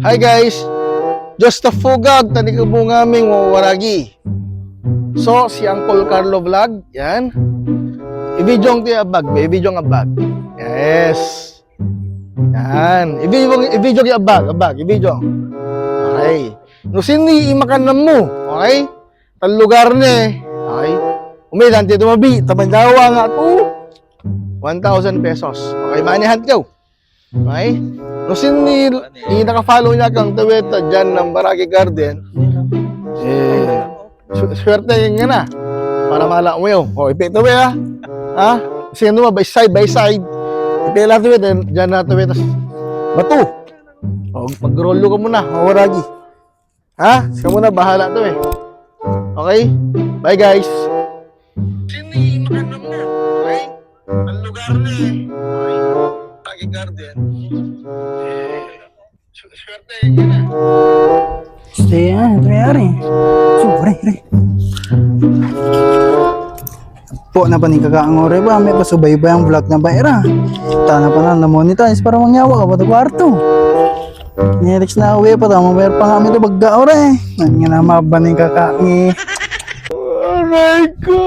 Hi guys, just a fugag tani ko mo ngaming wawaragi. So si Uncle Carlo Vlog, yan. Ibidjong ti abag, ibidjong abag. Yes. Yan, ibidjong ti abag, ibidjong. Okay. No sini imakan mo, okay? Tal lugar ni, okay? Umidan ti tumabi, tamandawa nga to. 1,000 pesos. Okay, manihan ko. Okay? No sini naka-follow niya kang taweta dyan ng Baraki Garden. Swerte nga na. Para mala mo yun. O, ipito ba ya? Ha? Kasi ano ba, by side. Ipila to yun, dyan na to yun. Bato. O, mag-rollo ka muna, mawaragi. Ha? Sige muna, bahala to eh. Okay? Bye guys. Sini, makanam na. Okay? Ang lugar na eh. Okay? Baraki Garden. Swerte nga na. Stay ito yari. Re. Po na pa ni kakaangore ba? May pasubay ba yung vlog na ba era? Tana pa na na-monetize para mangyawa ka pa ito kwarto. Nerex na uwi pa tama mayroon pa nga kami ito bagga ore. Nga na mabaning kakaangi. Aray ko!